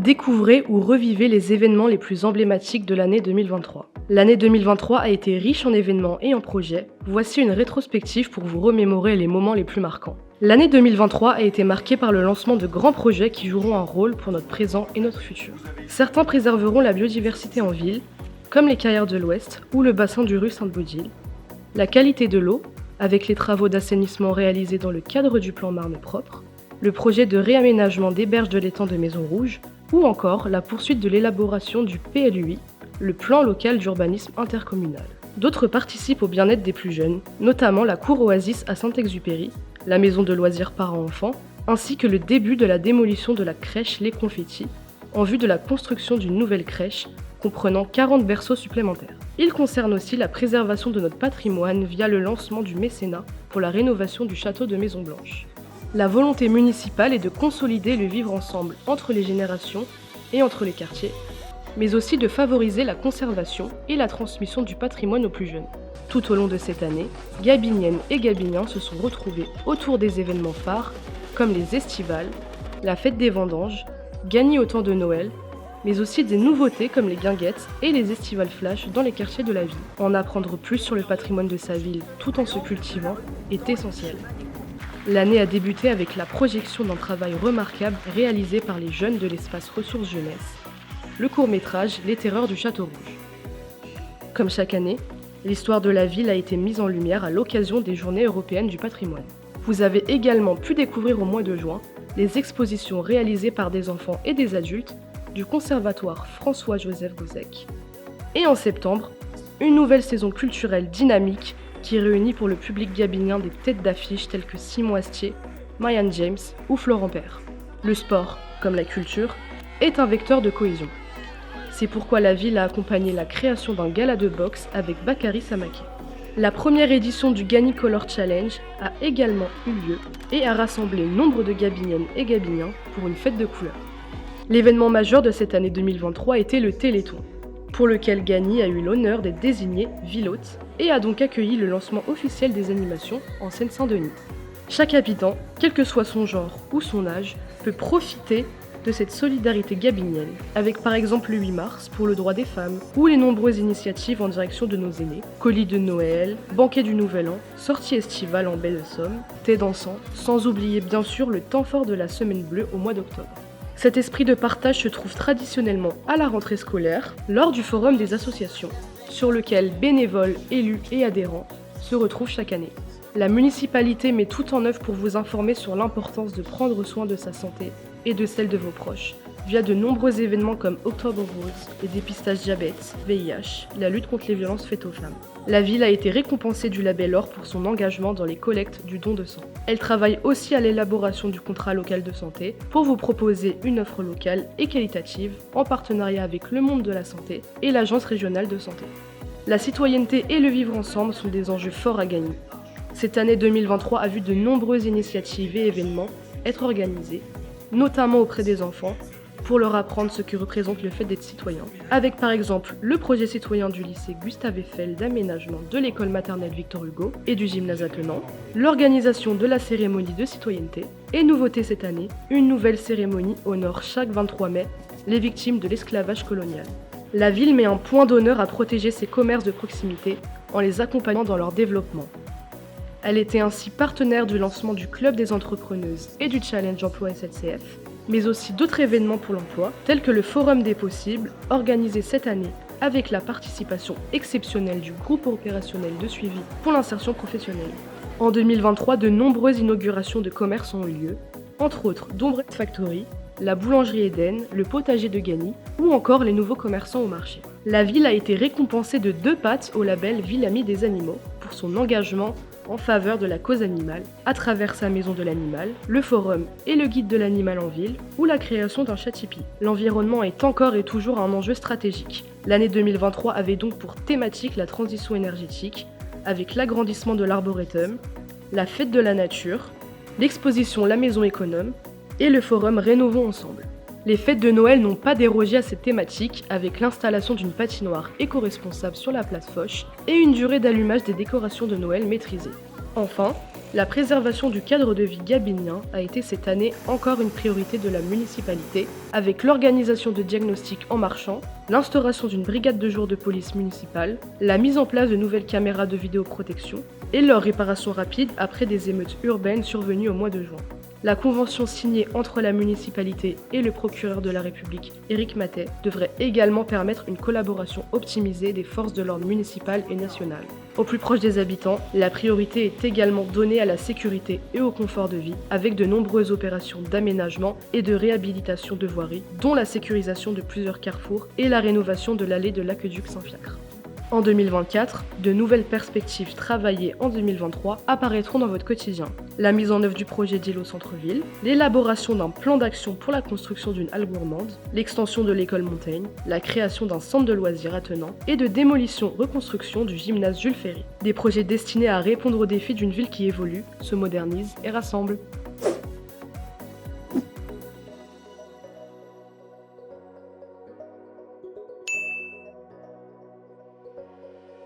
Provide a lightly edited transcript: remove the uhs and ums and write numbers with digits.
Découvrez ou revivez les événements les plus emblématiques de l'année 2023. L'année 2023 a été riche en événements et en projets. Voici une rétrospective pour vous remémorer les moments les plus marquants. L'année 2023 a été marquée par le lancement de grands projets qui joueront un rôle pour notre présent et notre futur. Certains préserveront la biodiversité en ville, comme les carrières de l'Ouest ou le bassin du rue Sainte-Baudile. La qualité de l'eau, avec les travaux d'assainissement réalisés dans le cadre du plan Marne propre, le projet de réaménagement des berges de l'étang de Maison Rouge, ou encore la poursuite de l'élaboration du PLUI, le plan local d'urbanisme intercommunal. D'autres participent au bien-être des plus jeunes, notamment la cour Oasis à Saint-Exupéry, la maison de loisirs parents-enfants, ainsi que le début de la démolition de la crèche Les Confettis, en vue de la construction d'une nouvelle crèche comprenant 40 berceaux supplémentaires. Il concerne aussi la préservation de notre patrimoine via le lancement du mécénat pour la rénovation du château de Maison Blanche. La volonté municipale est de consolider le vivre ensemble entre les générations et entre les quartiers, mais aussi de favoriser la conservation et la transmission du patrimoine aux plus jeunes. Tout au long de cette année, Gabiniennes et Gabiniens se sont retrouvés autour des événements phares comme les estivales, la fête des vendanges, Gagny au temps de Noël, mais aussi des nouveautés comme les guinguettes et les estivales flash dans les quartiers de la ville. En apprendre plus sur le patrimoine de sa ville tout en se cultivant est essentiel. L'année a débuté avec la projection d'un travail remarquable réalisé par les jeunes de l'espace Ressources Jeunesse, le court-métrage Les Terreurs du Château Rouge. Comme chaque année, l'histoire de la ville a été mise en lumière à l'occasion des Journées européennes du patrimoine. Vous avez également pu découvrir au mois de juin les expositions réalisées par des enfants et des adultes du Conservatoire François-Joseph Gozek. Et en septembre, une nouvelle saison culturelle dynamique qui réunit pour le public gabinien des têtes d'affiche telles que Simon Astier, Marianne James ou Florent Père. Le sport, comme la culture, est un vecteur de cohésion. C'est pourquoi la ville a accompagné la création d'un gala de boxe avec Bakary Samaké. La première édition du Gagny Color Challenge a également eu lieu et a rassemblé nombre de Gabiniennes et Gabiniens pour une fête de couleurs. L'événement majeur de cette année 2023 était le Téléthon, pour lequel Gagny a eu l'honneur d'être désigné ville-hôte et a donc accueilli le lancement officiel des animations en Seine-Saint-Denis. Chaque habitant, quel que soit son genre ou son âge, peut profiter de cette solidarité gabinienne, avec par exemple le 8 mars pour le droit des femmes, ou les nombreuses initiatives en direction de nos aînés, colis de Noël, banquet du Nouvel An, sorties estivales en baie de Somme, thé dansant, sans oublier bien sûr le temps fort de la Semaine Bleue au mois d'octobre. Cet esprit de partage se trouve traditionnellement à la rentrée scolaire, lors du forum des associations, sur lequel bénévoles, élus et adhérents se retrouvent chaque année. La municipalité met tout en œuvre pour vous informer sur l'importance de prendre soin de sa santé et de celle de vos proches, via de nombreux événements comme October Rose, les dépistages diabète, VIH, la lutte contre les violences faites aux femmes. La ville a été récompensée du label Or pour son engagement dans les collectes du don de sang. Elle travaille aussi à l'élaboration du contrat local de santé pour vous proposer une offre locale et qualitative en partenariat avec le monde de la santé et l'agence régionale de santé. La citoyenneté et le vivre ensemble sont des enjeux forts à gagner. Cette année 2023 a vu de nombreuses initiatives et événements être organisés, notamment auprès des enfants, pour leur apprendre ce que représente le fait d'être citoyen, avec par exemple le projet citoyen du lycée Gustave Eiffel d'aménagement de l'école maternelle Victor Hugo et du gymnase Attenant, l'organisation de la cérémonie de citoyenneté, et nouveauté cette année, une nouvelle cérémonie honore chaque 23 mai les victimes de l'esclavage colonial. La ville met un point d'honneur à protéger ses commerces de proximité en les accompagnant dans leur développement. Elle était ainsi partenaire du lancement du Club des entrepreneuses et du Challenge Emploi SNCF, mais aussi d'autres événements pour l'emploi, tels que le Forum des possibles, organisé cette année avec la participation exceptionnelle du groupe opérationnel de suivi pour l'insertion professionnelle. En 2023, de nombreuses inaugurations de commerces ont eu lieu, entre autres Dombres Factory, la boulangerie Eden, le potager de Gagny ou encore les nouveaux commerçants au marché. La ville a été récompensée de 2 pattes au label Ville Amie des Animaux pour son engagement en faveur de la cause animale, à travers sa maison de l'animal, le forum et le guide de l'animal en ville, ou la création d'un chat Tipeee. L'environnement est encore et toujours un enjeu stratégique. L'année 2023 avait donc pour thématique la transition énergétique, avec l'agrandissement de l'arboretum, la fête de la nature, l'exposition La Maison Économe et le forum Rénovons Ensemble. Les fêtes de Noël n'ont pas dérogé à cette thématique avec l'installation d'une patinoire éco-responsable sur la place Foch et une durée d'allumage des décorations de Noël maîtrisée. Enfin, La préservation du cadre de vie gabinien a été cette année encore une priorité de la municipalité, avec l'organisation de diagnostics en marchant, l'instauration d'une brigade de jour de police municipale, la mise en place de nouvelles caméras de vidéoprotection et leur réparation rapide après des émeutes urbaines survenues au mois de juin. La convention signée entre la municipalité et le procureur de la République, Éric Matet, devrait également permettre une collaboration optimisée des forces de l'ordre municipales et nationales. Au plus proche des habitants, la priorité est également donnée à la sécurité et au confort de vie, avec de nombreuses opérations d'aménagement et de réhabilitation de voiries, dont la sécurisation de plusieurs carrefours et la rénovation de l'allée de l'aqueduc Saint-Fiacre. En 2024, de nouvelles perspectives travaillées en 2023 apparaîtront dans votre quotidien. La mise en œuvre du projet d'îlot centre-ville, l'élaboration d'un plan d'action pour la construction d'une halle gourmande, l'extension de l'école Montaigne, la création d'un centre de loisirs attenant et de démolition-reconstruction du gymnase Jules Ferry. Des projets destinés à répondre aux défis d'une ville qui évolue, se modernise et rassemble.